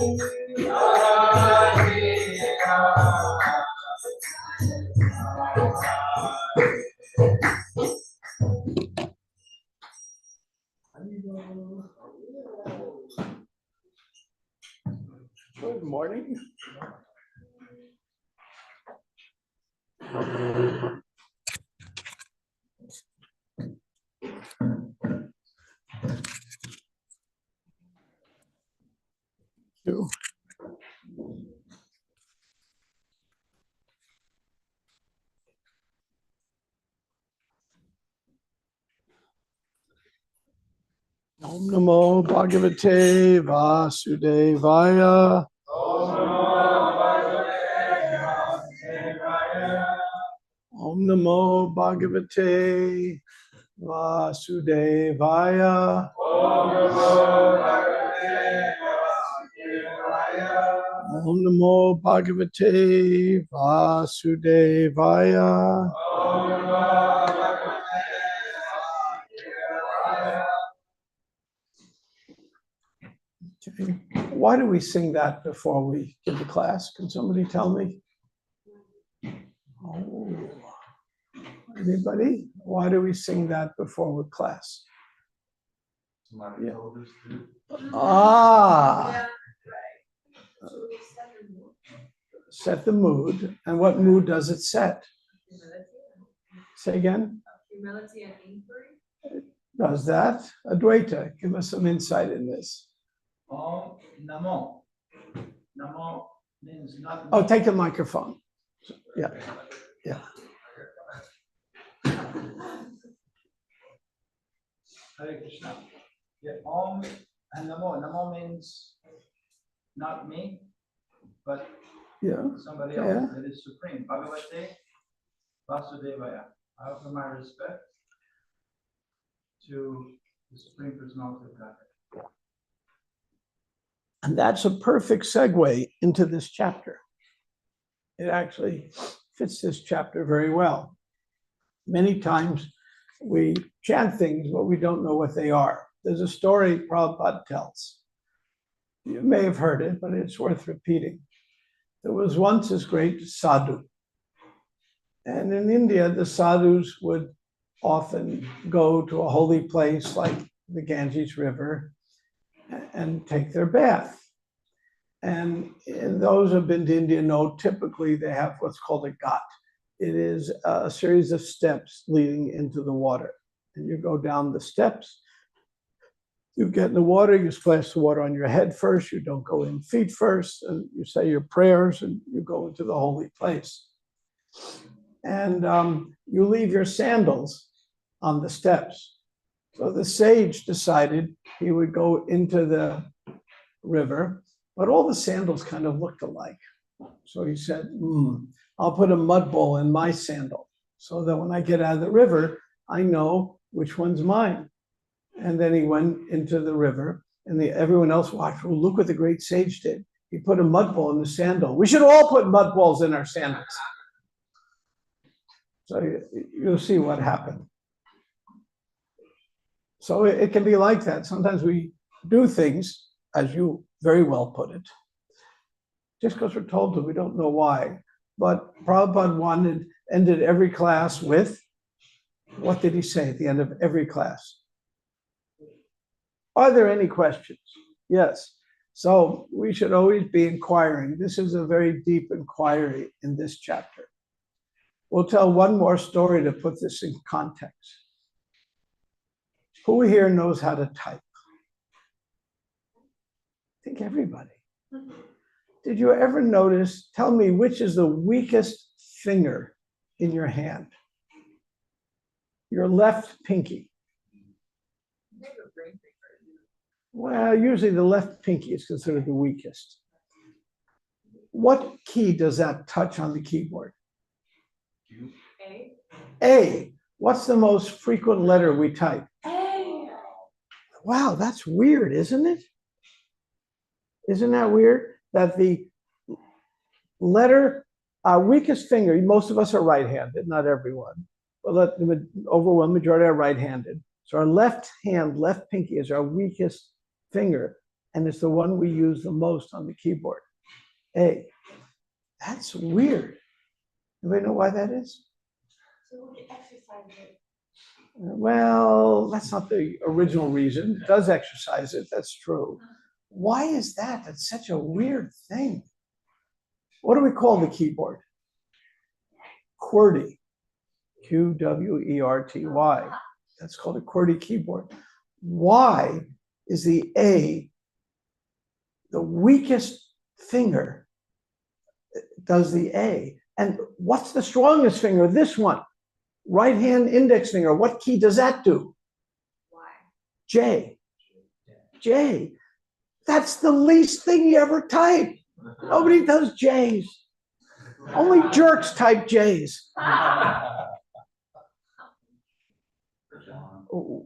Good morning. You. Om Namo Bhagavate Vasudevaya. Om Namo Bhagavate Vasudevaya. Om Namo Bhagavate Vasudevaya. Okay. Why do we sing that before we give the class? Can somebody tell me? Oh, anybody? Why do we sing that before the class? Yeah. Ah, set the mood. And what mood does it set? Say again? Humility and inquiry. Does that? Adwaita, give us some insight in this. Om Namo. Namo means not. Oh, take the microphone. Yeah, yeah. Hare Krishna. Yeah, Om and Namo. Namo means not me, but Yeah. somebody Yeah. else that is supreme. Bhagavate Vasudevaya. I offer my respect to the Supreme Personality of Godhead. And that's a perfect segue into this chapter. It actually fits this chapter very well. Many times we chant things, but we don't know what they are. There's a story Prabhupada tells. You may have heard it, but it's worth repeating. There was once this great sadhu. And in India, the sadhus would often go to a holy place like the Ganges River and take their bath. And those who have been to India know typically they have what's called a ghat. It is a series of steps leading into the water. And you go down the steps, you get in the water, you splash the water on your head first, you don't go in feet first, and you say your prayers and you go into the holy place. And you leave your sandals on the steps. So the sage decided he would go into the river, but all the sandals kind of looked alike. So he said, I'll put a mud bowl in my sandal so that when I get out of the river, I know which one's mine. And then he went into the river and everyone else watched. Well, look what the great sage did. He put a mud bowl in the sandal. We should all put mud balls in our sandals. So you'll see what happened. So it can be like that. Sometimes we do things, as you very well put it, just because we're told to, we don't know why. But Prabhupada ended every class with, what did he say at the end of every class? Are there any questions? Yes. So we should always be inquiring. This is a very deep inquiry in this chapter. We'll tell one more story to put this in context. Who here knows how to type? I think everybody. Did you ever notice, tell me, which is the weakest finger in your hand? Your left pinky. Well, usually the left pinky is considered the weakest. What key does that touch on the keyboard? A. A. What's the most frequent letter we type? A. Wow, that's weird, isn't it? Isn't that weird? That the letter, our weakest finger, most of us are right-handed, not everyone, but the overwhelming majority are right-handed. So our left hand, left pinky is our weakest finger. and it's the one we use the most on the keyboard. A. That's weird. Anybody know why that is? So we exercise it. Well, that's not the original reason. It does exercise it, that's true. Why is that? That's such a weird thing. What do we call the keyboard? QWERTY. QWERTY. That's called a QWERTY keyboard. Why is the A the weakest finger? Does the A. And what's the strongest finger? This one. Right hand index finger. What key does that do? Why? J. J. That's the least thing you ever type. Nobody does J's. Only jerks type J's. Oh,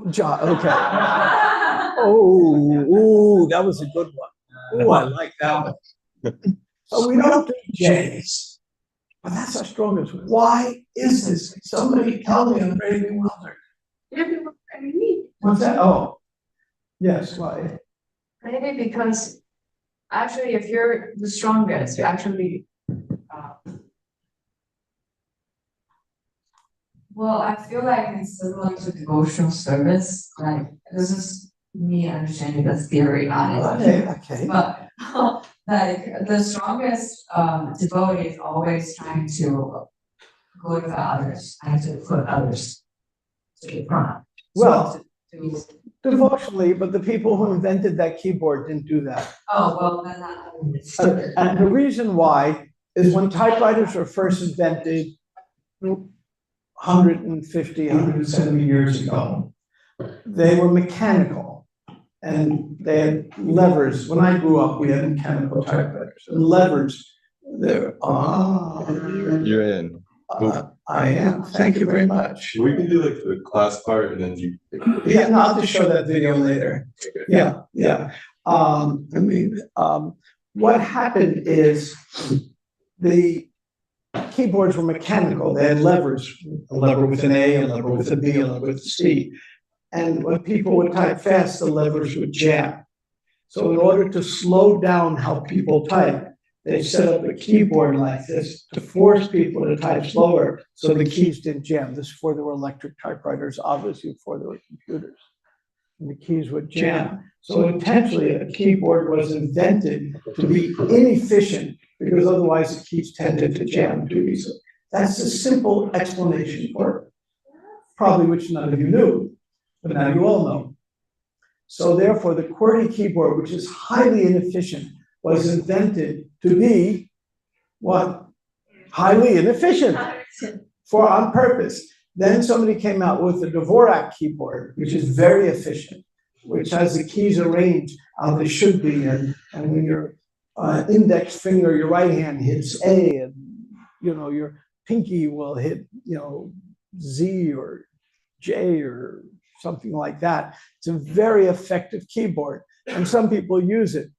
John, okay. Oh, that was a good one. Oh, I like that one. So we don't do J's. But that's our strongest one. Why is this? Somebody tell me, I'm very bewildered. What's that? Oh, yes, why? Maybe because actually, if you're the strongest, you actually, well, I feel like it's similar to devotional service. Like, this is me understanding the theory on it. Okay. But like the strongest devotee is always trying to glorify others and to put others to the front. Well, to devotionally, but the people who invented that keyboard didn't do that. oh, well, then I understood. And the reason why is when typewriters were first invented 150, 170 years ago, they were mechanical and they had levers. When I grew up, we had mechanical typewriters and levers. There. You're in. I am. Thank you very much. We can do like the class part and then you. Yeah, no, I'll just show that video later. Yeah. What happened is the keyboards were mechanical. They had levers, a lever with an A, a lever with a B, a lever with a C. And when people would type fast, the levers would jam. So in order to slow down how people type, they set up a keyboard like this to force people to type slower so the keys didn't jam. This is before there were electric typewriters, obviously before there were computers. And the keys would jam. So intentionally, a keyboard was invented to be inefficient because otherwise the keys tended to jam too easily. That's a simple explanation for it, probably which none of you knew, but now you all know. So therefore, the QWERTY keyboard, which is highly inefficient, was invented to be what? Highly inefficient on purpose. Then somebody came out with the Dvorak keyboard, which is very efficient, which has the keys arranged how they should be. And when your index finger, your right hand hits A, and your pinky will hit Z or J or something like that. It's a very effective keyboard, and some people use it,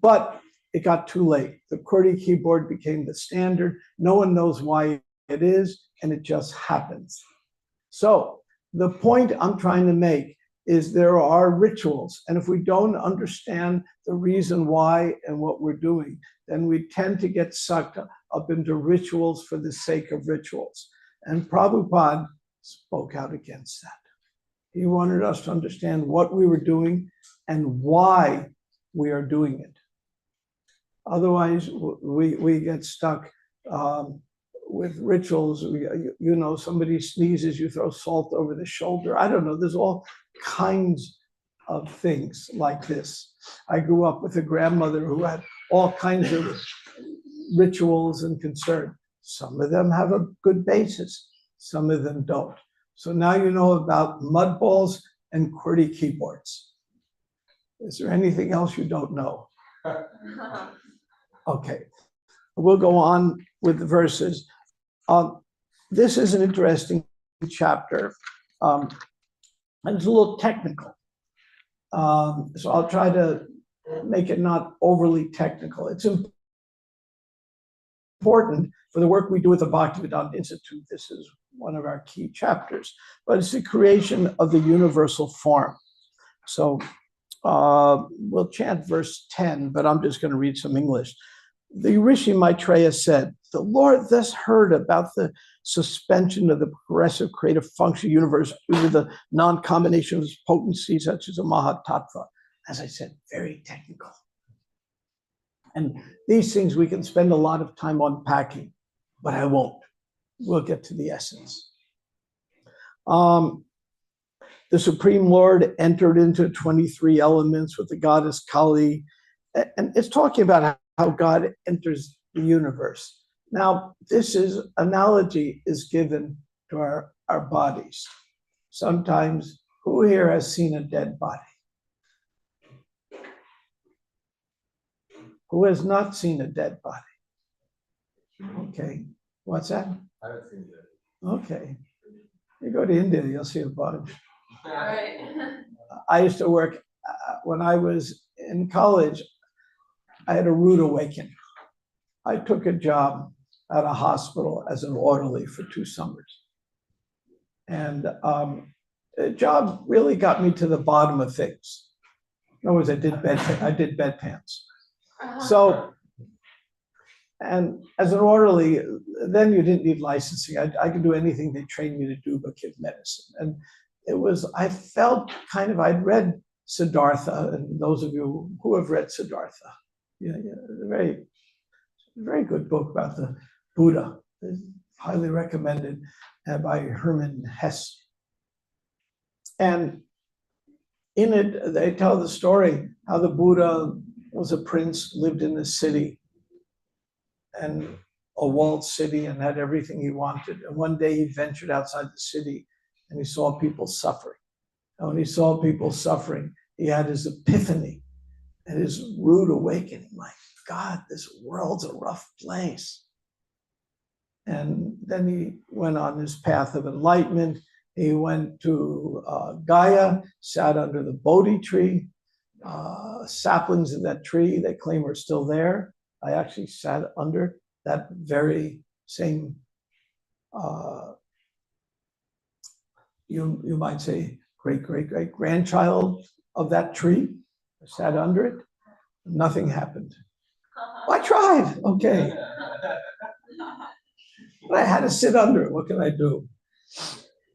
but it got too late. The QWERTY keyboard became the standard. No one knows why it is, and it just happens. So the point I'm trying to make is there are rituals, and if we don't understand the reason why and what we're doing, then we tend to get sucked up into rituals for the sake of rituals. And Prabhupada spoke out against that. He wanted us to understand what we were doing and why we are doing it. Otherwise, we get stuck with rituals. Somebody sneezes, you throw salt over the shoulder. I don't know, there's all kinds of things like this. I grew up with a grandmother who had all kinds of rituals and concern. Some of them have a good basis, some of them don't. So now you know about mud balls and QWERTY keyboards. Is there anything else you don't know? Okay, we'll go on with the verses. This is an interesting chapter, and it's a little technical. So I'll try to make it not overly technical. It's important for the work we do at the Bhaktivedanta Institute. This is one of our key chapters, but it's the creation of the universal form. So We'll chant verse 10, but I'm just going to read some English. The Rishi Maitreya said, the Lord thus heard about the suspension of the progressive creative function of the universe due to the non-combination of potency such as a Mahatattva. As I said, very technical. And these things we can spend a lot of time unpacking, but I won't. We'll get to the essence. The Supreme Lord entered into 23 elements with the goddess Kali. And it's talking about how God enters the universe. Now, this analogy is given to our bodies. Sometimes, who here has seen a dead body? Who has not seen a dead body? Okay, what's that? I haven't seen it. Okay, you go to India, you'll see a bunch. Right. I used to work, when I was in college, I had a rude awakening. I took a job at a hospital as an orderly for 2 summers. And the job really got me to the bottom of things. In other words, I did bedpans. So, and as an orderly, then you didn't need licensing. I could do anything they trained me to do but give medicine. And it was, I felt kind of, I'd read Siddhartha, and those of you who have read Siddhartha, very, very good book about the Buddha, highly recommended by Hermann Hesse. And in it, they tell the story how the Buddha was a prince, lived in a city, and a walled city, and had everything he wanted. And one day he ventured outside the city and he saw people suffering. And when he saw people suffering, he had his epiphany and his rude awakening, like, God, this world's a rough place. And then he went on his path of enlightenment. He went to Gaya, sat under the Bodhi tree. Saplings of that tree, they claim, are still there. I actually sat under that very same, you might say, great-great-great-grandchild of that tree. I sat under it. Nothing happened. I tried, okay. But I had to sit under it. What can I do?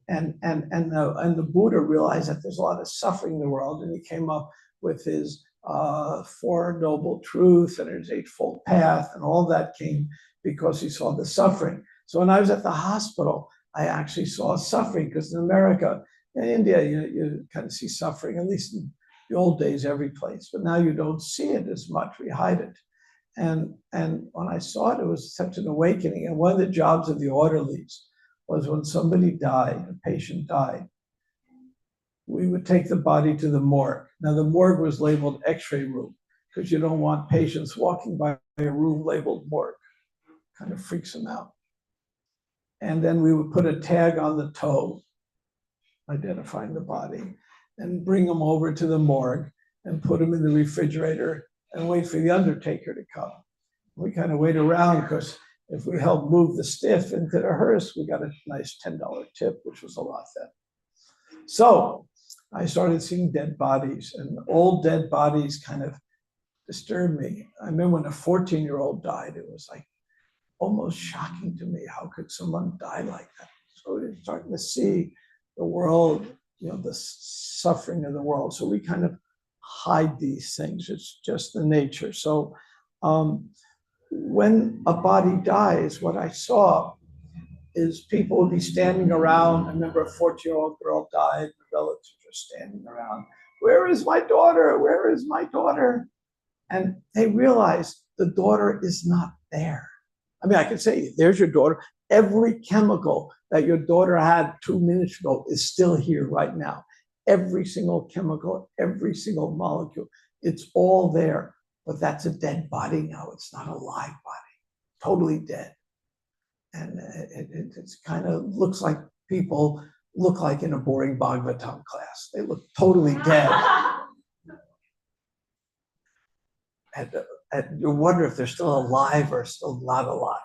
And the Buddha realized that there's a lot of suffering in the world, and he came up with his 4 Noble Truths and his 8-fold Path, and all that came because he saw the suffering. So when I was at the hospital, I actually saw suffering, because in America, in India, you kind of see suffering, at least in the old days, every place. But now you don't see it as much. We hide it. And when I saw it, it was such an awakening. And one of the jobs of the orderlies was when somebody died, a patient died, we would take the body to the morgue. Now, the morgue was labeled X-ray room, because you don't want patients walking by a room labeled morgue. Kind of freaks them out. And then we would put a tag on the toe, identifying the body, and bring them over to the morgue and put them in the refrigerator and wait for the undertaker to come. We kind of wait around, because if we helped move the stiff into the hearse, we got a nice $10 tip, which was a lot then. So I started seeing dead bodies, and old dead bodies kind of disturbed me. I remember when a 14-year-old died, it was like almost shocking to me. How could someone die like that? So we're starting to see the world, the suffering of the world. So we kind of hide these things. It's just the nature. So when a body dies, what I saw is people would be standing around. I remember a 14-year-old girl died, the relatives were standing around. Where is my daughter? Where is my daughter? And they realized the daughter is not there. I mean, I could say, there's your daughter. Every chemical that your daughter had 2 minutes ago is still here right now. Every single chemical, every single molecule, it's all there. But that's a dead body now. It's not a live body, totally dead. And it's kind of looks like people look like in a boring Bhagavatam class. They look totally dead. And you wonder if they're still alive or still not alive.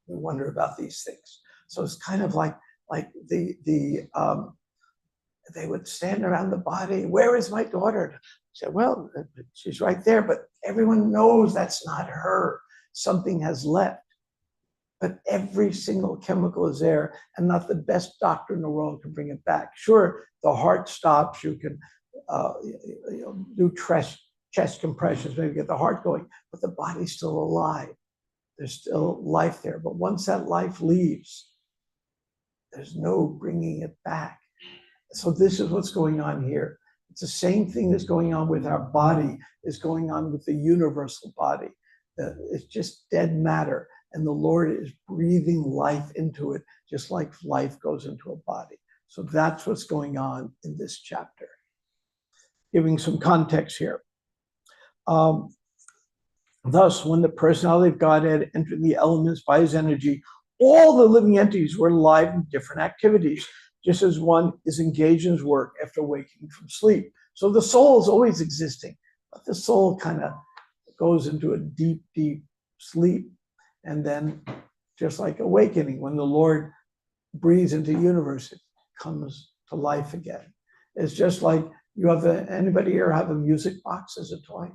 You wonder about these things. So it's kind of like the They would stand around the body. Where is my daughter? I said, well, she's right there, but everyone knows that's not her. Something has left. But every single chemical is there, and not the best doctor in the world can bring it back. Sure, the heart stops. You can do chest compressions, maybe get the heart going, but the body's still alive. There's still life there. But once that life leaves, there's no bringing it back. So this is what's going on here. It's the same thing that's going on with our body is going on with the universal body. It's just dead matter. And the Lord is breathing life into it, just like life goes into a body. So that's what's going on in this chapter. Giving some context here. Thus, when the personality of Godhead entered the elements by his energy, all the living entities were alive in different activities, just as one is engaged in his work after waking from sleep. So the soul is always existing, but the soul kind of goes into a deep, deep sleep. And then just like awakening, when the Lord breathes into the universe, it comes to life again. It's just like you have anybody here have a music box as a toy?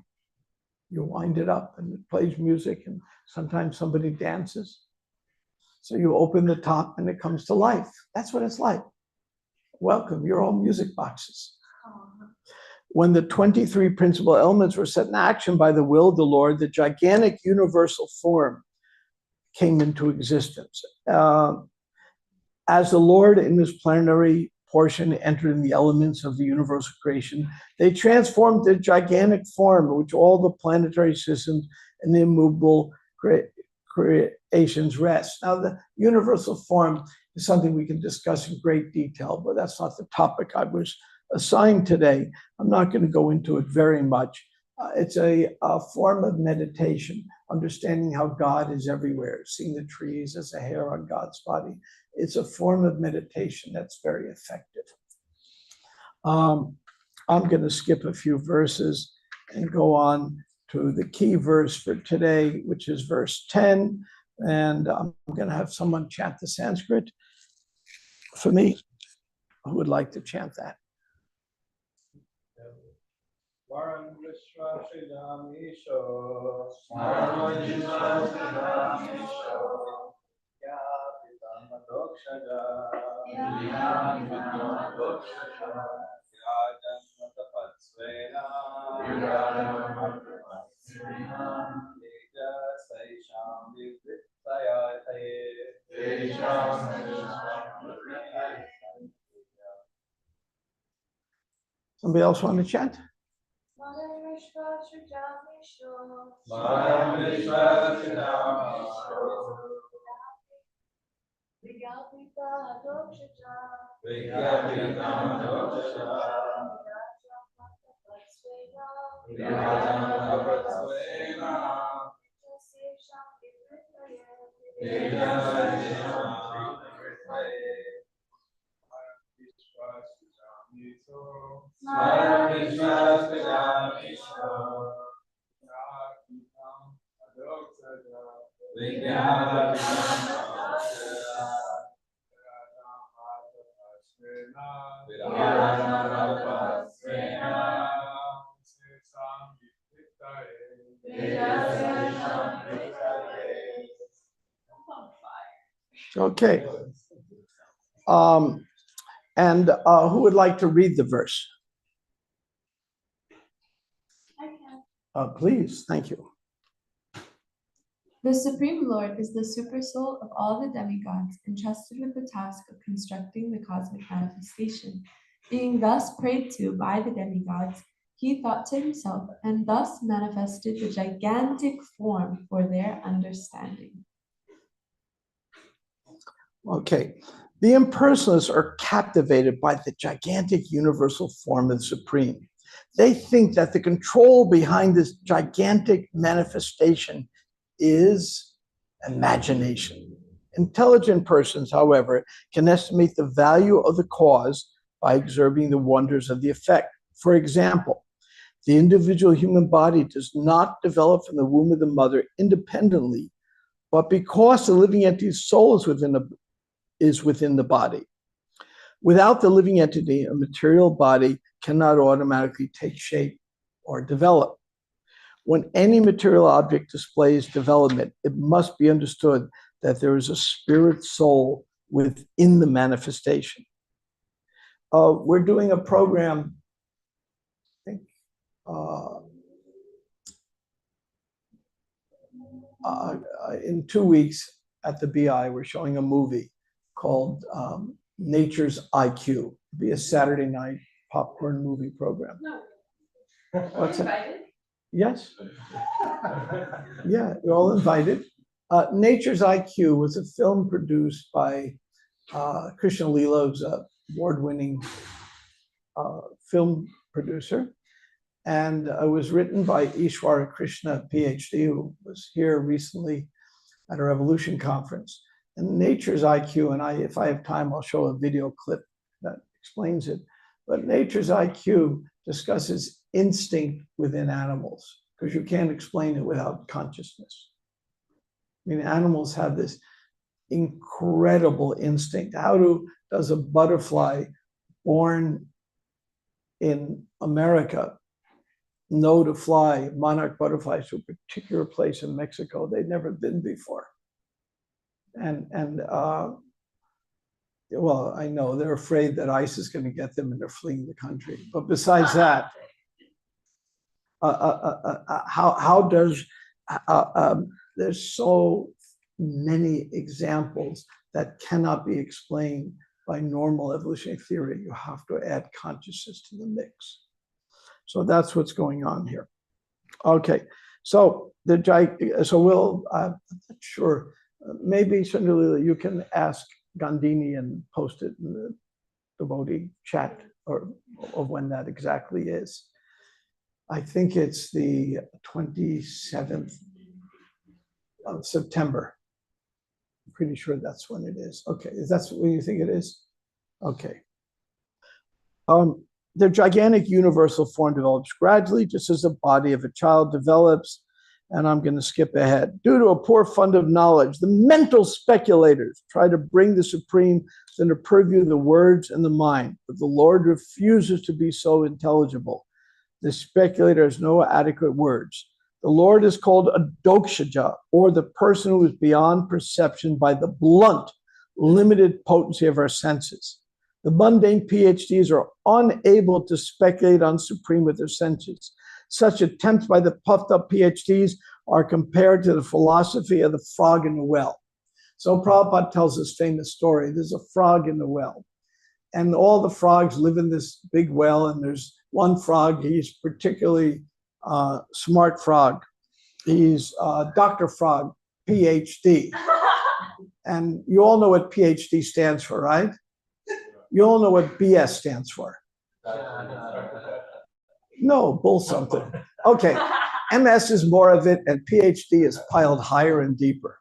You wind it up and it plays music, and sometimes somebody dances. So you open the top and it comes to life. That's what it's like. Welcome, you're all music boxes. When the 23 principal elements were set in action by the will of the Lord, the gigantic universal form came into existence. As the Lord in this planetary portion entered in the elements of the universal creation, they transformed the gigantic form which all the planetary systems and the immovable creations rest. Now, the universal form is something we can discuss in great detail, but that's not the topic I was assigned today. I'm not going to go into it very much. It's a form of meditation, understanding how God is everywhere, seeing the trees as a hair on God's body. It's a form of meditation that's very effective. I'm going to skip a few verses and go on to the key verse for today, which is verse 10. And I'm going to have someone chant the Sanskrit for me. Who would like to chant that? Varam Vishwa Shridhamisho, Varam Vishwa Shridhamisho, Ya Pitama Dokshaja, Ya Pitama Dokshaja, Ya Janmata Patsvena, Ya Janmata Patsvena, Teja Saisham Vivittayate, Teja Saisham Vivittayate. Somebody else want to chant? Varam Vishwa Shridhamisho, Varam Vishwa Shridhamisho, Vigyapita Dokshaja, Vigyapita Dokshaja, Vyajamata Patsvena, Sesham Vivittaye, Teja Saisham Vivittaye. Varam Vishwa Shridhamisho, Vigyapita Dokshaja, Vyajamata Patsvena, Teja Saisham Vivittaye. Okay. And who would like to read the verse? I can. Please, thank you. The Supreme Lord is the supersoul of all the demigods, entrusted with the task of constructing the cosmic manifestation. Being thus prayed to by the demigods, he thought to himself and thus manifested the gigantic form for their understanding. Okay. The impersonalists are captivated by the gigantic universal form of the Supreme. They think that the control behind this gigantic manifestation is imagination. Intelligent persons, however, can estimate the value of the cause by observing the wonders of the effect. For example, the individual human body does not develop from the womb of the mother independently, but because the living entity's soul is within the body. Without the living entity, a material body cannot automatically take shape or develop. When any material object displays development, it must be understood that there is a spirit soul within the manifestation. We're doing a program, I think, in 2 weeks at the BI. We're showing a movie called Nature's IQ. It'll be a Saturday night popcorn movie program. What's that? Yes. Yeah, you're all invited. Nature's IQ was a film produced by Krishna Leela's award-winning film producer. And it was written by Ishwara Krishna, PhD, who was here recently at a Revolution conference. And Nature's IQ, and if I have time, I'll show a video clip that explains it. But Nature's IQ discusses instinct within animals, because you can't explain it without consciousness. I mean, animals have this incredible instinct. Does a butterfly born in America know to fly monarch butterflies to a particular place in Mexico they'd never been before? Well, I know they're afraid that ICE is going to get them and they're fleeing the country. But besides that, there's so many examples that cannot be explained by normal evolutionary theory. You have to add consciousness to the mix. So that's what's going on here. Okay, so we'll, I'm not sure, maybe Sundarlila, you can ask Gandhini and post it in the devotee chat of when that exactly is. I think it's the 27th of September. I'm pretty sure that's when it is. Okay, is that when you think it is? Okay. The gigantic universal form develops gradually, just as the body of a child develops. And I'm going to skip ahead. Due to a poor fund of knowledge, the mental speculators try to bring the supreme within the purview of the words and the mind, but the Lord refuses to be so intelligible. The speculator has no adequate words. The Lord is called a dokshaja, or the person who is beyond perception by the blunt, limited potency of our senses. The mundane PhDs are unable to speculate on supreme with their senses. Such attempts by the puffed up PhDs are compared to the philosophy of the frog in the well. So Prabhupada tells this famous story. There's a frog in the well, and all the frogs live in this big well, and there's one frog, he's particularly smart frog. He's Dr. Frog, PhD. And you all know what PhD stands for, right? You all know what BS stands for. No, bull something. Okay, MS is more of it, and PhD is piled higher and deeper.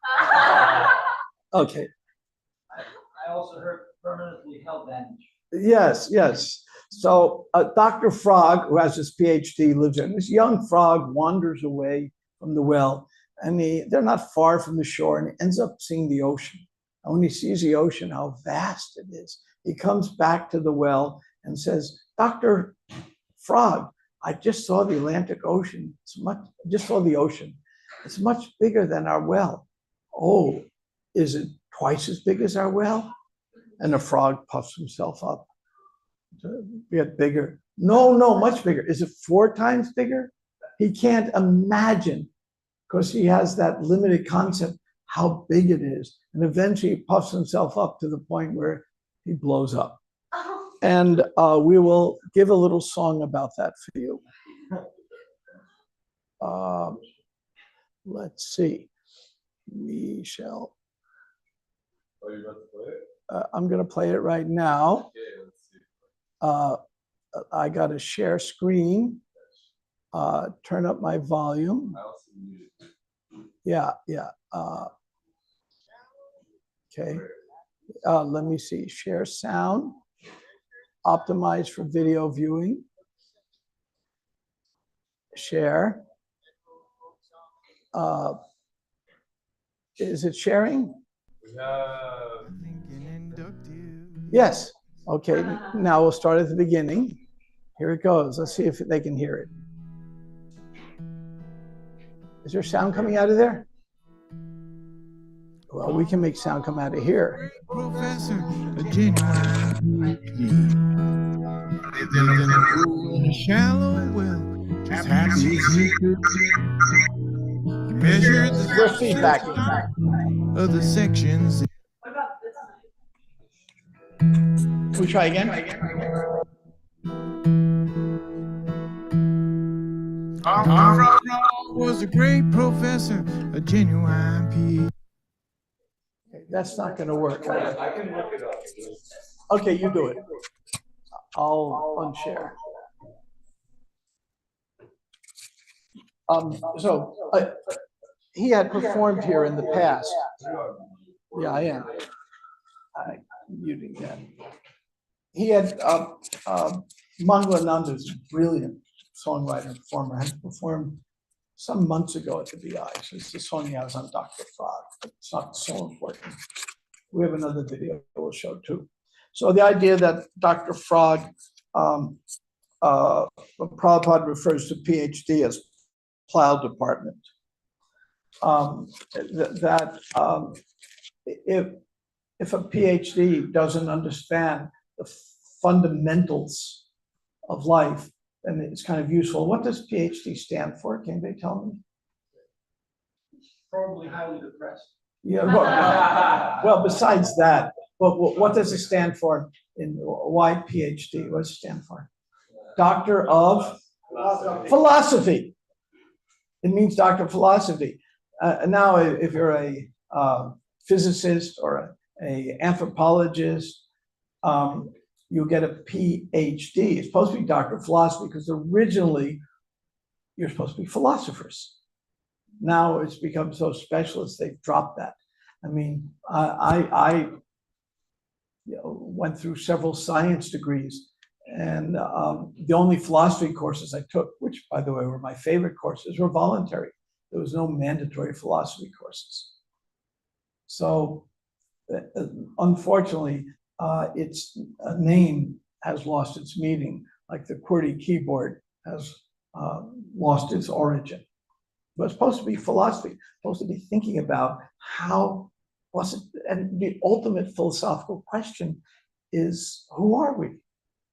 Okay. I also heard permanently held damage. Yes, yes. So Dr. Frog, who has his PhD, lives there. And this young frog wanders away from the well, and they're not far from the shore, and he ends up seeing the ocean. And when he sees the ocean, how vast it is, he comes back to the well and says, Dr. Frog, I just saw the Atlantic Ocean. Just saw the ocean. It's much bigger than our well. Oh, is it twice as big as our well? And the frog puffs himself up to get bigger. No, much bigger. Is it 4 times bigger? He can't imagine, because he has that limited concept, how big it is. And eventually he puffs himself up to the point where he blows up. And we will give a little song about that for you. Let's see. We shall. Are you about to play it? I'm going to play it right now. Okay, let's see. I got to share screen. Turn up my volume. I also need Yeah. Okay. Let me see. Share sound. Optimize for video viewing. Share. Is it sharing? we have Yes. Okay, now we'll start at the beginning. Here it goes. Let's see if they can hear it. Is there sound coming out of there? Well, we can make sound come out of here. Professor, a genuine in a shallow well, just happy as he could be. He measured the We're feedbacking. of the sections. Can we try again? Armstrong was a great professor, a genuine PhD. Okay, that's not going to work. I can look it up. Okay, you do it. I'll unshare. He had performed here in the past. Yeah, I am. I'm muting that. He had, Mangalananda is a brilliant songwriter and performer, had performed some months ago at the BI. So it's the song he has on Dr. Frog, but it's not so important. We have another video we'll show too. So the idea that Dr. Frog, Prabhupada refers to PhD as plow department. If a PhD doesn't understand the fundamentals of life, then it's kind of useful. What does PhD stand for? Can they tell me? Probably highly depressed. Yeah. Well, besides that, what does it stand for? Why PhD? What does it stand for? Doctor of Philosophy. It means doctor of philosophy. Now, if you're a physicist or an anthropologist, you get a PhD. It's supposed to be doctor of philosophy because originally you're supposed to be philosophers. Now it's become so specialist, they've dropped that. I mean, I went through several science degrees, and the only philosophy courses I took, which by the way were my favorite courses, were voluntary. There was no mandatory philosophy courses. So unfortunately, its name has lost its meaning, like the QWERTY keyboard has lost its origin. But it's supposed to be philosophy, supposed to be thinking about how was it, and the ultimate philosophical question is, who are we?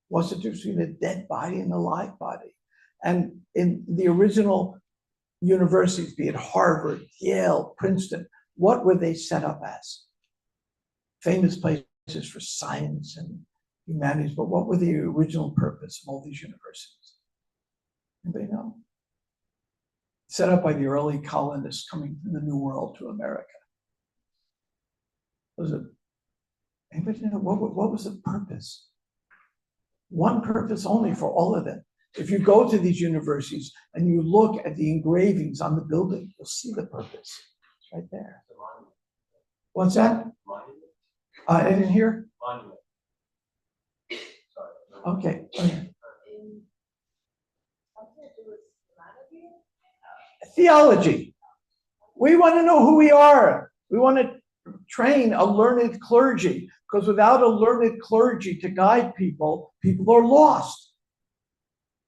What's the difference between a dead body and a live body? And in the original universities, be it Harvard, Yale, Princeton, what were they set up as? Famous places for science and humanities, but what were the original purpose of all these universities? Anybody know? Set up by the early colonists coming from the New World to America. Was it? Anybody know what was the purpose? One purpose only for all of them. If you go to these universities and you look at the engravings on the building, you'll see the purpose. It's right there. What's that? I didn't hear. Okay. Theology. We want to know who we are. We want to train a learned clergy, because without a learned clergy to guide people, people are lost.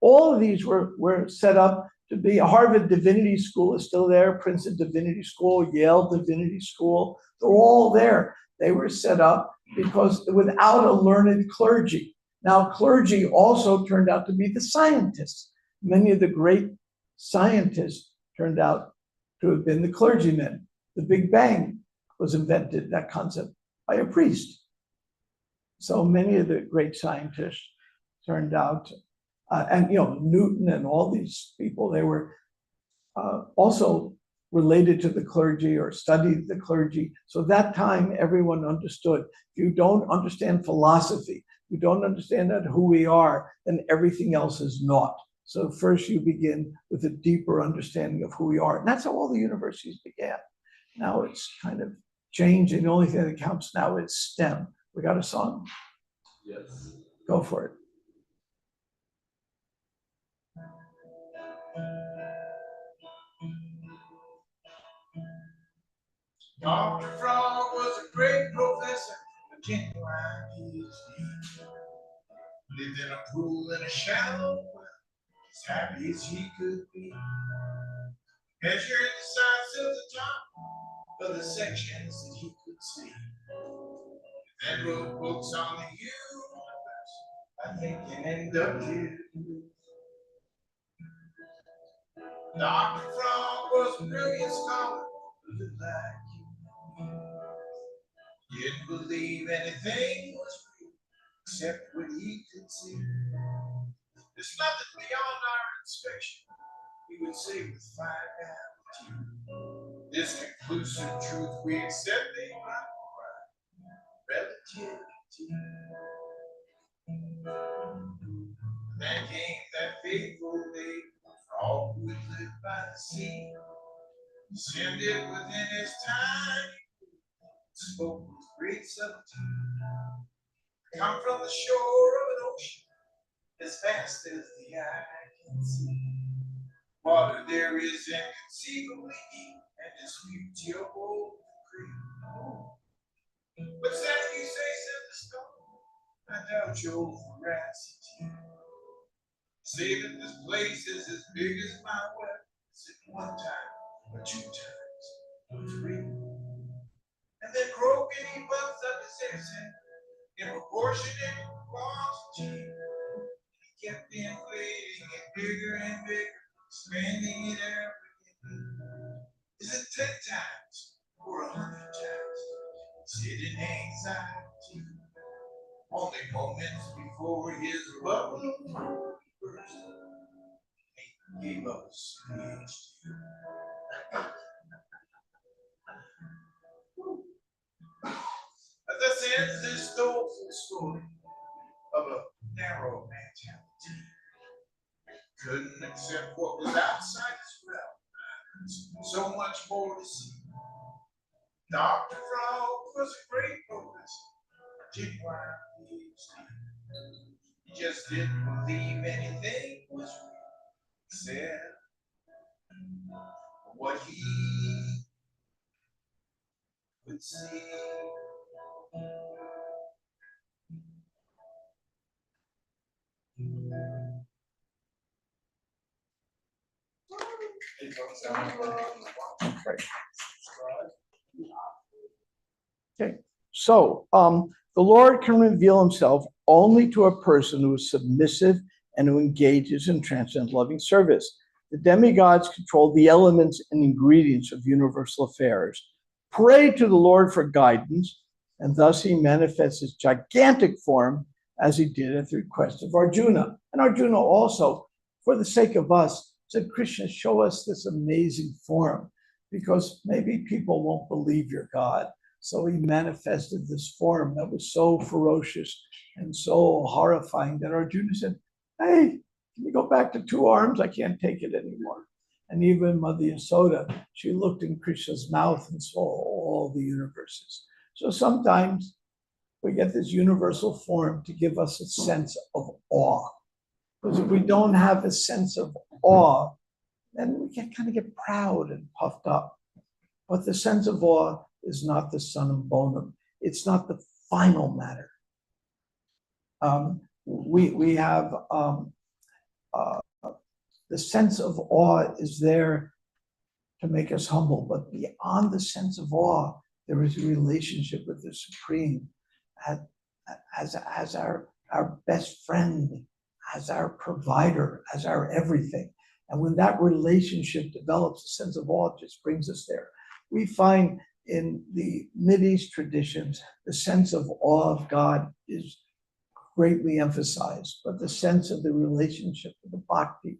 All of these were set up to be. Harvard Divinity School is still there, Princeton Divinity School, Yale Divinity School, they're all there. They were set up because without a learned clergy. Now, clergy also turned out to be the scientists. Many of the great scientists turned out to have been the clergymen. The Big Bang was invented, that concept, by a priest. So many of the great scientists turned out, and Newton and all these people, they were also related to the clergy or studied the clergy. So that time everyone understood. If you don't understand philosophy, you don't understand that who we are, then everything else is naught. So first you begin with a deeper understanding of who we are. And that's how all the universities began. Now it's kind of changed, and the only thing that counts now is STEM. We got a song? Yes. Go for it. Dr. Frog was a great professor, a genuine PhD. Lived in a pool in a shallow well, as happy as he could be. Measured the size of the top of the sections that he could see. Then wrote books on the universe. I think he'll end up here. Dr. Frog was a brilliant scholar who looked like you. He didn't believe anything was real except what he could see. There's nothing beyond our inspection, he would say with fine attitude. This conclusive truth we accept ain't right or right. Relativity. Then came that fateful day for all who would live by the sea. Descended within his time, spoke with great subtlety. Come from the shore of an ocean as vast as the eye can see. Water there is inconceivably deep and disputable degree. What's that you say, said the stone? I doubt your veracity. Say that this place is as big as my weapons at one time, or 2 times, or 3. And then croaking he bumps up his head in proportionate quantity. He kept inflating it bigger and bigger, expanding it every day. Is it 10 times or 100 times? Sitting anxiety. Only moments before his bubble burst, he gave up his PhD. Thus ends this doleful story of a narrow mentality. Couldn't accept what was outside his realm. So much more to see. Dr. Frog was a great professor, genuine PhD. He just didn't believe anything was real, except what he could see. Okay, so the Lord can reveal himself only to a person who is submissive and who engages in transcendent loving service. The demigods control the elements and ingredients of universal affairs. Pray to the Lord for guidance, and thus he manifests his gigantic form as he did at the request of Arjuna. And Arjuna also, for the sake of us, said, Krishna, show us this amazing form, because maybe people won't believe you're God. So he manifested this form that was so ferocious and so horrifying that Arjuna said, hey, can you go back to 2 arms? I can't take it anymore. And even Mother Yasoda, she looked in Krishna's mouth and saw all the universes. So sometimes we get this universal form to give us a sense of awe. Because if we don't have a sense of awe, then we can kind of get proud and puffed up. But the sense of awe is not the sunum bonum. It's not the final matter. We have the sense of awe is there to make us humble, but beyond the sense of awe, there is a relationship with the Supreme as our best friend, as our provider, as our everything. And when that relationship develops, a sense of awe just brings us there. We find in the Mideast traditions, the sense of awe of God is greatly emphasized, but the sense of the relationship with the bhakti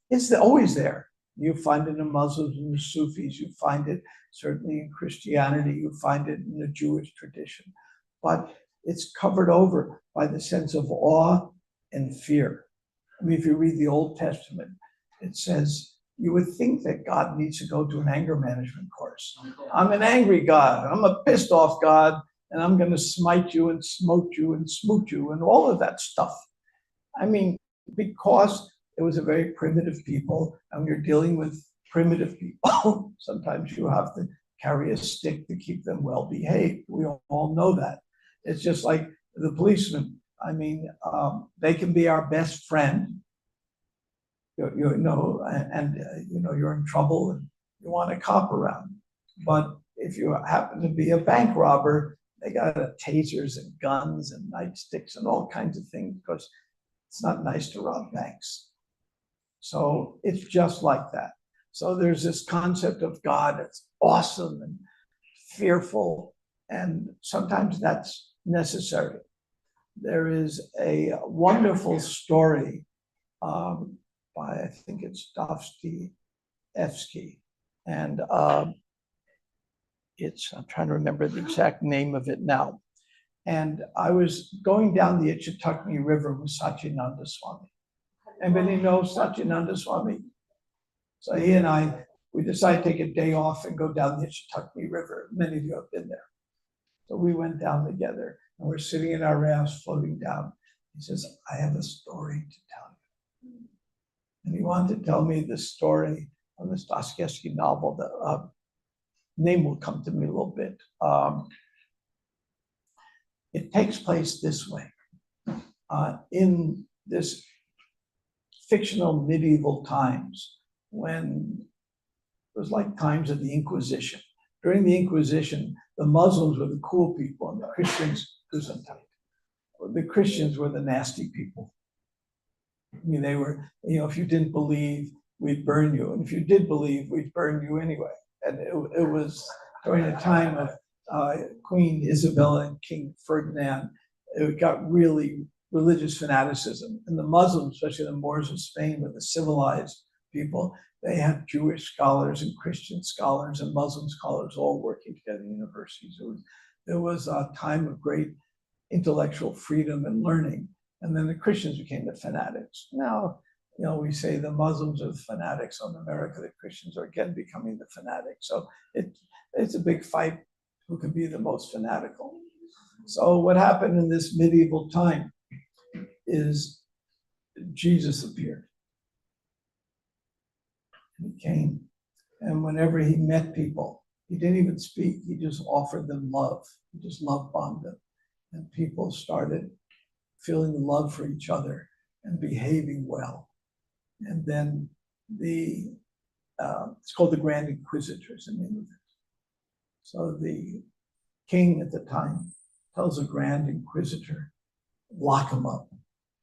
is always there. You find it in Muslims and the Sufis, you find it certainly in Christianity, you find it in the Jewish tradition, but it's covered over by the sense of awe and fear. I mean, if you read the Old Testament, it says, you would think that God needs to go to an anger management course. I'm an angry God, I'm a pissed off God, and I'm going to smite you and smote you and smoot you and all of that stuff. I mean, because it was a very primitive people, and you're dealing with primitive people. Sometimes you have to carry a stick to keep them well behaved. We all know that. It's just like the policeman I mean, they can be our best friend. You know, and you know, you're in trouble and you want a cop around. But if you happen to be a bank robber, they got tasers and guns and nightsticks and all kinds of things because it's not nice to rob banks. So it's just like that. So there's this concept of God that's awesome and fearful, and sometimes that's necessary. There is a wonderful story by, I think it's Dostoevsky, and I'm trying to remember the exact name of it now. And I was going down the Ichituckney River with Satyananda Swami. Anybody know Satyananda Swami? So he and I, we decided to take a day off and go down the Ichituckney River. Many of you have been there. So we went down together and we're sitting in our rafts floating down. He says, I have a story to tell you. And he wanted to tell me the story of this Dostoevsky novel. The name will come to me a little bit. It takes place this way. In this fictional medieval times, when it was like times of the Inquisition. During the Inquisition, the Muslims were the cool people and the Christians, the Christians were the nasty people. I mean, they were, you know, if you didn't believe, we'd burn you. And if you did believe, we'd burn you anyway. And it was during the time of Queen Isabella and King Ferdinand, it got really religious fanaticism. And the Muslims, especially the Moors of Spain, were the civilized people. They had Jewish scholars and Christian scholars and Muslim scholars all working together in universities. It was a time of great intellectual freedom and learning. And then the Christians became the fanatics. Now, you know, we say the Muslims are the fanatics. In America, the Christians are again becoming the fanatics. So it's a big fight who can be the most fanatical. So what happened in this medieval time is Jesus appeared. He came, and whenever he met people, he didn't even speak. He just offered them love. He just love bombed them. And people started feeling love for each other and behaving well. And then it's called the Grand Inquisitor, is the name of it. So the king at the time tells the Grand Inquisitor, lock him up.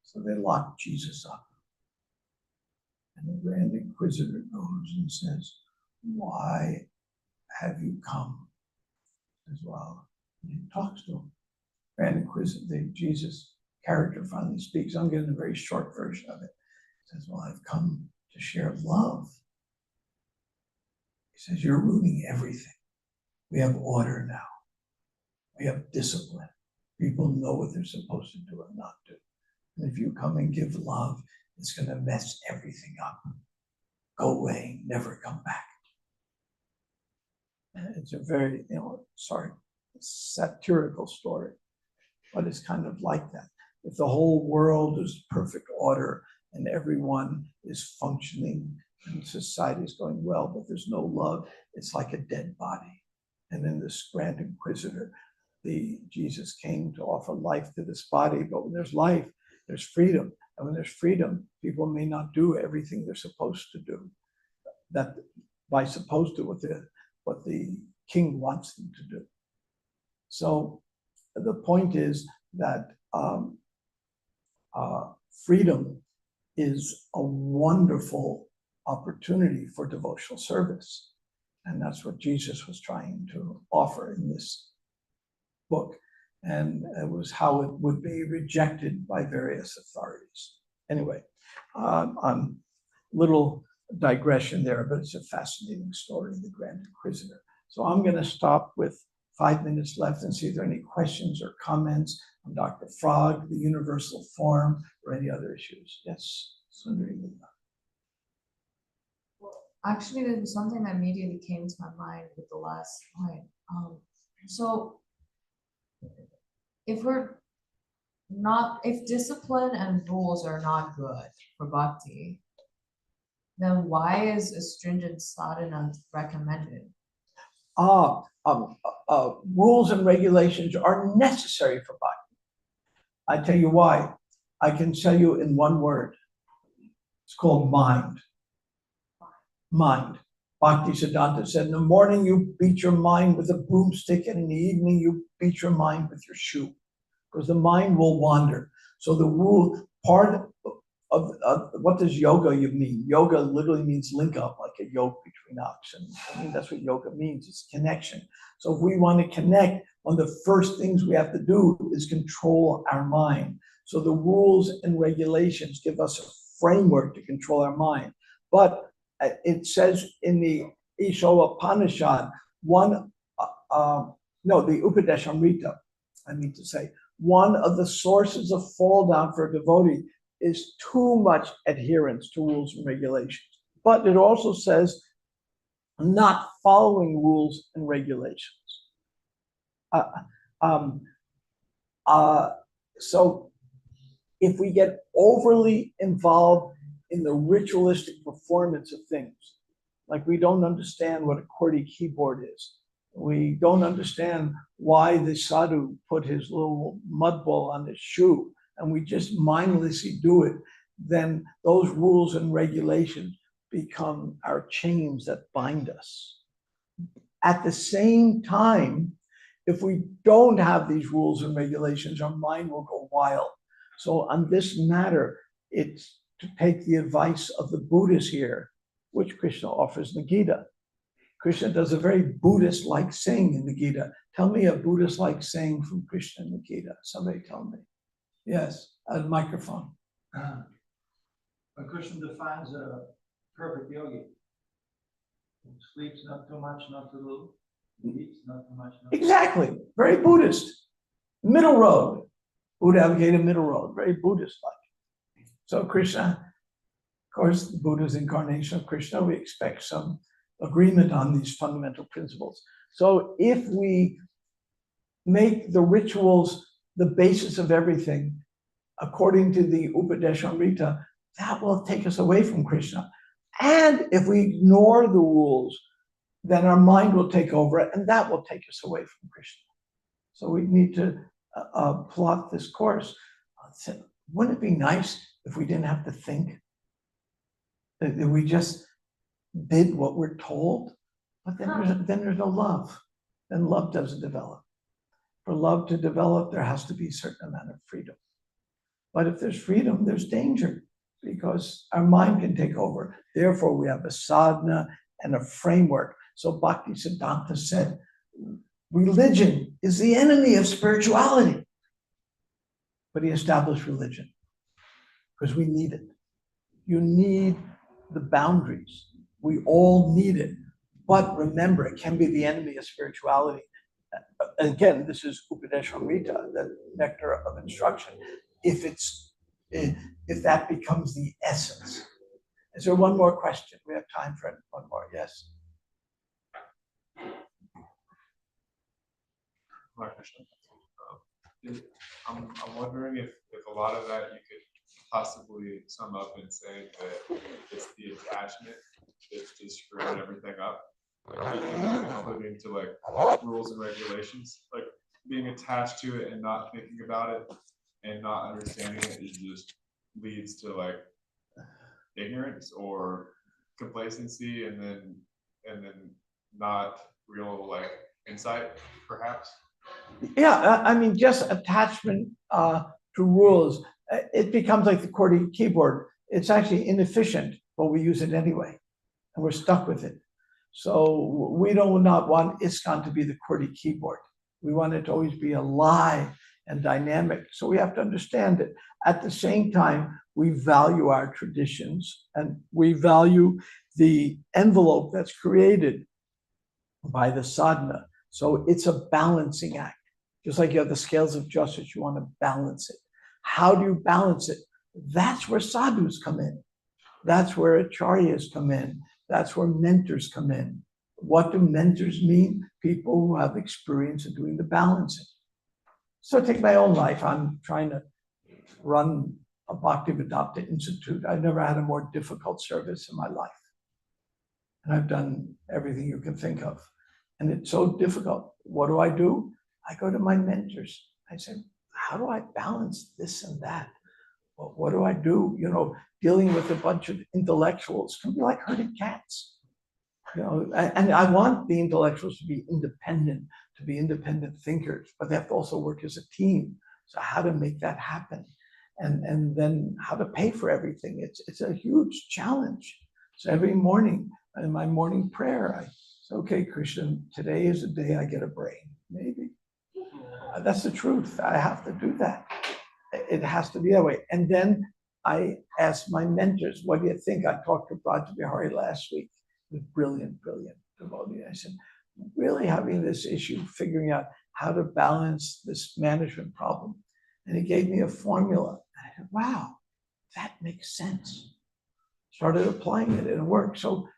So they locked Jesus up. And the Grand Inquisitor goes and says, why have you come? As well. And he talks to him. Grand Inquisitor, the Jesus character finally speaks. I'm getting a very short version of it. He says, well, I've come to share love. He says, you're ruining everything. We have order now. We have discipline. People know what they're supposed to do and not do. And if you come and give love, it's going to mess everything up. Go away, never come back. And it's a very, satirical story, but it's kind of like that. If the whole world is perfect order and everyone is functioning and society is going well, but there's no love, it's like a dead body. And then this Grand Inquisitor, Jesus came to offer life to this body, but when there's life, there's freedom. And when there's freedom, people may not do everything they're supposed to do. That by supposed to what the king wants them to do. So the point is that freedom is a wonderful opportunity for devotional service. And that's what Jesus was trying to offer in this book. And it was how it would be rejected by various authorities. Anyway, little digression there, but it's a fascinating story, the Grand Inquisitor. So I'm going to stop with 5 minutes left and see if there are any questions or comments on Dr. Frog, the universal form, or any other issues. Yes, Sundari. Actually, there was something that immediately came to my mind with the last point. So if discipline and rules are not good for bhakti, then why is a stringent sadhana recommended? Rules and regulations are necessary for bhakti. I tell you why. I can tell you in one word. It's called mind. Mind. Bhaktisiddhanta said, in the morning you beat your mind with a broomstick, and in the evening you beat your mind with your shoe, because the mind will wander. So the rule, part of what does yoga mean? Yoga literally means link up, like a yoke between ox. And I mean, that's what yoga means, it's connection. So if we want to connect, one of the first things we have to do is control our mind. So the rules and regulations give us a framework to control our mind. But it says in the Ishovapanishad, the Upadeshamrita, I mean to say, one of the sources of fall down for a devotee is too much adherence to rules and regulations. But it also says not following rules and regulations. So if we get overly involved in the ritualistic performance of things, like we don't understand what a QWERTY keyboard is, we don't understand why the sadhu put his little mud ball on his shoe, and we just mindlessly do it, then those rules and regulations become our chains that bind us. At the same time, if we don't have these rules and regulations, our mind will go wild. So on this matter, it's to take the advice of the Buddhists here, which Krishna offers in the Gita. Krishna does a very Buddhist-like saying in the Gita. Tell me a Buddhist-like saying from Krishna in the Gita. Somebody tell me. Yes, a microphone. When Krishna defines a perfect yogi, he sleeps not too much, not too little. He eats not too much, not too little. Exactly, very Buddhist. Middle road. Buddha advocated middle road, very Buddhist-like. So Krishna, of course, the Buddha's incarnation of Krishna, we expect some agreement on these fundamental principles. So if we make the rituals the basis of everything, according to the Upadeshamrita, that will take us away from Krishna. And if we ignore the rules, then our mind will take over it, and that will take us away from Krishna. So we need to plot this course. Wouldn't it be nice if we didn't have to think? That we just did what we're told? But then there's no love. Then love doesn't develop. For love to develop, there has to be a certain amount of freedom. But if there's freedom, there's danger, because our mind can take over. Therefore, we have a sadhana and a framework. So Bhaktisiddhanta said, religion is the enemy of spirituality. But he established religion because we need it. You need the boundaries. We all need it. But remember, it can be the enemy of spirituality. And again, this is Upadeshamrita, the nectar of instruction. If that becomes the essence. Is there one more question? We have time for one more. Yes. I'm wondering if a lot of that you could possibly sum up and say that it's the attachment that's just screwing everything up, including to like rules and regulations, like being attached to it and not thinking about it and not understanding it just leads to like ignorance or complacency, and then not real like insight, perhaps. Yeah, I mean, just attachment to rules, it becomes like the QWERTY keyboard. It's actually inefficient, but we use it anyway, and we're stuck with it. So we do not want ISKCON to be the QWERTY keyboard. We want it to always be alive and dynamic. So we have to understand it. At the same time, we value our traditions, and we value the envelope that's created by the sadhana. So it's a balancing act. Just like you have the scales of justice, you want to balance it. How do you balance it? That's where sadhus come in. That's where acharyas come in. That's where mentors come in. What do mentors mean? People who have experience in doing the balancing. So take my own life. I'm trying to run a Bhaktivedanta Institute. I've never had a more difficult service in my life. And I've done everything you can think of. And it's so difficult. What do? I go to my mentors. I say, how do I balance this and that? What do I do? You know, dealing with a bunch of intellectuals can be like herding cats. You know, and I want the intellectuals to be independent thinkers, but they have to also work as a team. So how to make that happen? And then how to pay for everything. It's a huge challenge. So every morning in my morning prayer, I say, okay, Krishna, today is the day I get a brain. Maybe. That's the truth. I have to do that. It has to be that way. And then I asked my mentors, what do you think? I talked to Braj Bihari last week. The brilliant devotee. I said, really having this issue, figuring out how to balance this management problem. And he gave me a formula. I said, wow, that makes sense. Started applying it and it worked. So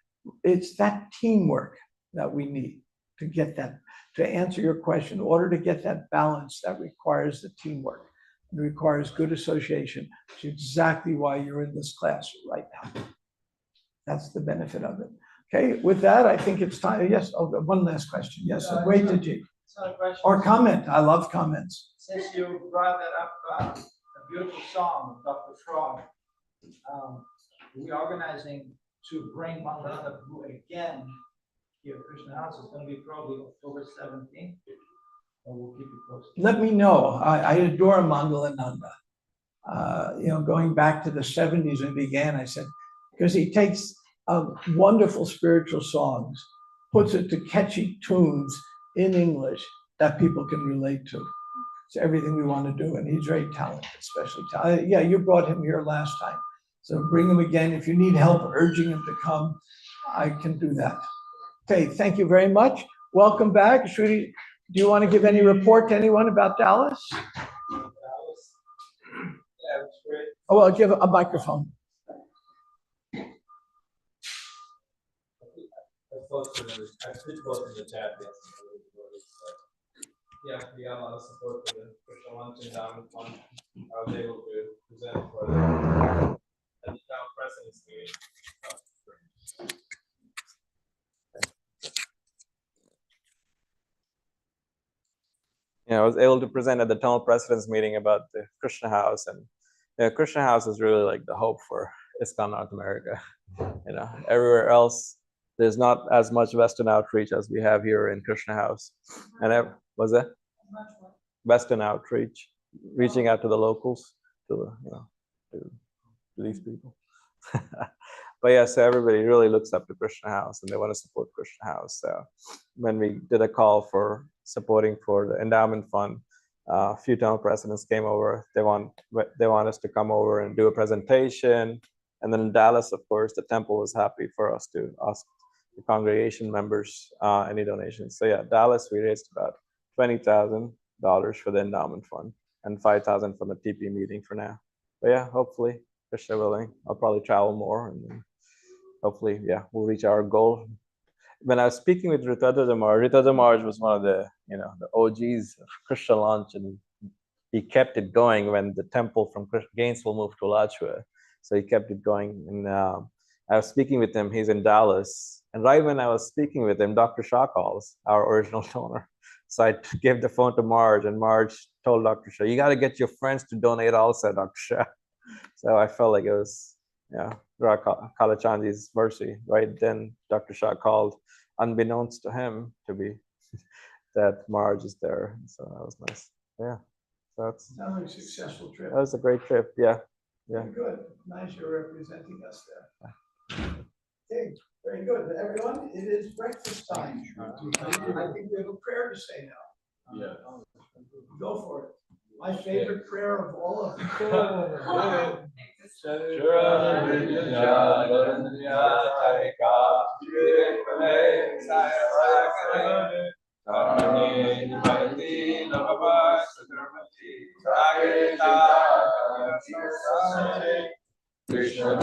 it's that teamwork that we need to get that, to answer your question. In order to get that balance, that requires the teamwork. It requires good association, which is exactly why you're in this class right now. That's the benefit of it. Okay, with that, I think it's time. Yes, oh, one last question. Yes, great, Ajit. It's not a question. Or comment. I love comments. Since you brought that up, a beautiful song of Dr. Frog, we're organizing to bring Mangalanda Prabhu again here at Krishna House. It's going to be probably October 17th. So we'll keep you posted. Let me know. I adore Mangalananda. You know, going back to the 70s when it began, I said, because he takes wonderful spiritual songs, puts it to catchy tunes in English that people can relate to. It's everything we want to do, and he's very talented, especially talented. Yeah, you brought him here last time, so bring him again. If you need help urging him to come, I can do that. Okay, thank you very much. Welcome back. Shruti, do you want to give any report to anyone about Dallas? Yeah, it's great. Oh, I'll give a microphone. I did post in the chat yesterday. Yeah, we got a lot of support for the Krishna Lunch Endowment Fund. I was able to present for the at the town president's meeting. Yeah, I was able to present at the town president's meeting about the Krishna House, and Krishna House is really like the hope for ISKCON North America. You know, everywhere else there's not as much Western outreach as we have here in Krishna House. And was that Western outreach, reaching out to the locals, to these people. But yeah, so everybody really looks up to Krishna House and they want to support Krishna House. So when we did a call for supporting for the endowment fund, a few town presidents came over. They want us to come over and do a presentation. And then in Dallas, of course, the temple was happy for us to ask the congregation members any donations. So yeah, Dallas, we raised about $20,000 for the endowment fund and $5,000 for the TP meeting for now. But yeah, hopefully, Krishna willing, I'll probably travel more and then hopefully, yeah, we'll reach our goal. When I was speaking with Ritadhara Maharaj was one of the, the OGs of Krishna Launch, and he kept it going when the temple from Gainesville moved to Alachua. So he kept it going. And I was speaking with him, he's in Dallas. And right when I was speaking with him, Dr. Shah calls, our original donor. So I gave the phone to Marge, and Marge told Dr. Shah, you got to get your friends to donate also, Dr. Shah. So I felt like it was, Kalachandji's mercy. Right then, Dr. Shah called, unbeknownst to him, to be that Marge is there. So that was nice. Yeah. So that's Sounds like a successful trip. that was a great trip. Yeah. Yeah. Very good. Nice you're representing us there. Okay, very good. Everyone, it is breakfast time. I think we have a prayer to say now. Yeah. Go for it. My favorite prayer of all of them. Krishna.